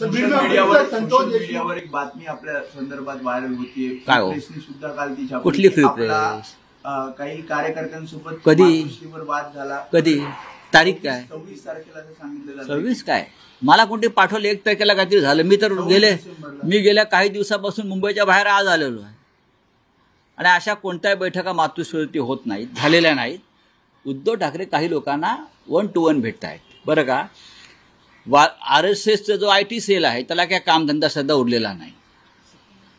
मीडियावर एक बातमी आपल्या संदर्भात व्हायरल होतीये, प्रेसने सुद्धा काल ती छापली. कुठली फ्री प्रेस? काही कार्यकर्त्यांसोबत कधी वाद झाला. कधी तारीख काय? 26 तारखेला सांगितलं. 26 काय? मला कोणते पाठवले 1 तारखेला काहीतरी झालं. मी गेल्या काही दिवसापासून मुंबईच्या बाहेर आज आलेलो आहे आणि अशा कोणत्याही बैठका मातोश्रीवरती होत नाहीत, झालेल्या नाहीत. उद्धव ठाकरे काही लोकांना 1 to 1 भेटत आहेत बरं का. RSSचा जो IT सेल आहे त्याला काय कामधंदा सध्या उरलेला नाही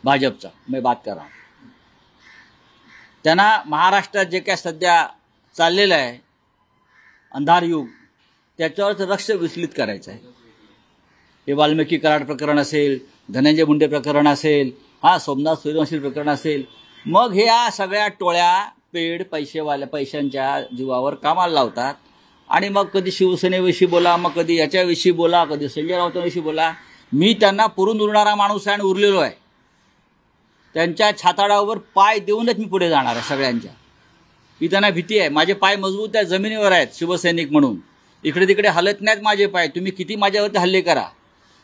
भाजपचा. मी बात करा त्यांना महाराष्ट्रात जे काय सध्या चाललेलं आहे अंधार युग त्याच्यावर लक्ष विचलित करायचं आहे. हे वाल्मिकी कराड प्रकरण असेल, धनंजय मुंडे प्रकरण असेल, सोमनाथ सूर्यवंशी प्रकरण असेल, मग हे या सगळ्या टोळ्या पेड पैशांच्या जीवावर कामाला लावतात आणि मग कधी शिवसेनेविषयी बोला, मग कधी याच्याविषयी बोला, कधी संजय राऊतांविषयी बोला. मी त्यांना पुरून उरणारा माणूस आहे आणि उरलेलो आहे. त्यांच्या छाताडावर पाय देऊनच मी पुढे जाणार आहे सगळ्यांच्या. ही त्यांना भीती आहे. माझे पाय मजबूत आहेत, जमिनीवर आहेत शिवसैनिक म्हणून. इकडे तिकडे हलत नाहीत माझे पाय. तुम्ही किती माझ्यावरती हल्ले करा,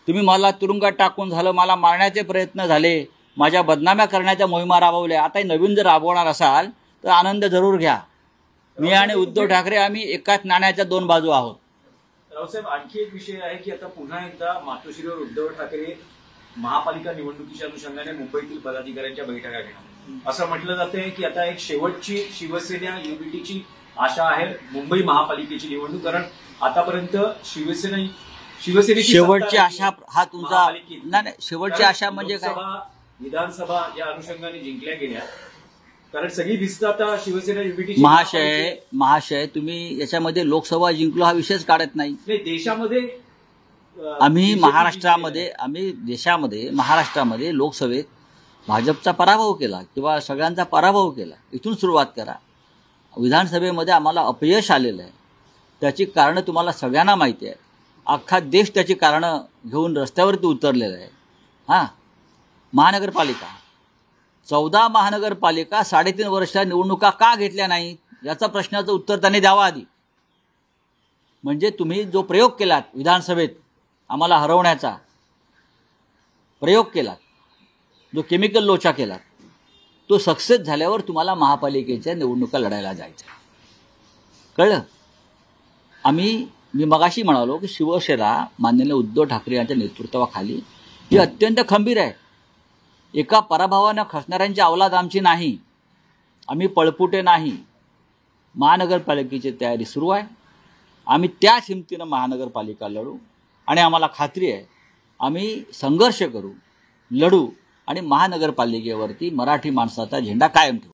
तुम्ही मला तुरुंगात टाकून झालं, मला मारण्याचे प्रयत्न झाले, माझ्या बदनाम्या करण्याच्या मोहिमा राबवल्या. आता नवीन जर राबवणार असाल तर आनंद जरूर घ्या. मी आणि उद्धव ठाकरे आम्ही एकाच नाण्याच्या 2 बाजू आहोत. रावसाहेब, आणखी एक विषय आहे की आता पुन्हा एकदा मातोश्रीवर उद्धव ठाकरे महापालिका निवडणुकीच्या अनुषंगाने मुंबईतील पदाधिकाऱ्यांच्या बैठका घेणार असं म्हटलं जातंय की आता एक शेवटची शिवसेना युबीटीची आशा आहे मुंबई महापालिकेची निवडणूक. कारण आतापर्यंत शिवसेनेची शेवटची आशा हा तुमचा नाही. शेवटची आशा म्हणजे काय? विधानसभा या अनुषंगाने जिंकल्या गेल्या कारण सगळी दिसतं आता शिवसेना युबीटी. महाशय तुम्ही याच्यामध्ये लोकसभा जिंकलो हा विषयच काढत नाही. देशामध्ये आम्ही महाराष्ट्रामध्ये लोकसभेत भाजपचा पराभव केला किंवा सगळ्यांचा पराभव केला. इथून सुरुवात करा. विधानसभेमध्ये आम्हाला अपयश आलेलं आहे. त्याची कारणं तुम्हाला सगळ्यांना माहिती आहे. अख्खा देश त्याची कारणं घेऊन रस्त्यावरती उतरलेला आहे. महानगरपालिका 14 महानगरपालिका 3.5 वर्षात निवडणुका का घेतल्या नाही याचा प्रश्नाचं उत्तर त्यांनी द्यावं आधी. म्हणजे तुम्ही जो प्रयोग केलात विधानसभेत आम्हाला हरवण्याचा प्रयोग केलात, जो केमिकल लोचा केलात, तो सक्सेस झाल्यावर तुम्हाला महापालिकेच्या निवडणुका लढायला जायचं. कळलं? मी मगाशी म्हणालो की शिवसेना माननीय उद्धव ठाकरे यांच्या नेतृत्वाखाली ही अत्यंत खंबीर आहे. एका पराभवानं खचणाऱ्यांची अवलाद आमची नाही. आम्ही पळपुटे नाही. महानगरपालिकेची तयारी सुरू आहे. आम्ही त्याच हिमतीनं महानगरपालिका लढू आणि आम्हाला खात्री आहे आम्ही संघर्ष करू, लढू आणि महानगरपालिकेवरती मराठी माणसाचा झेंडा कायम ठेवू.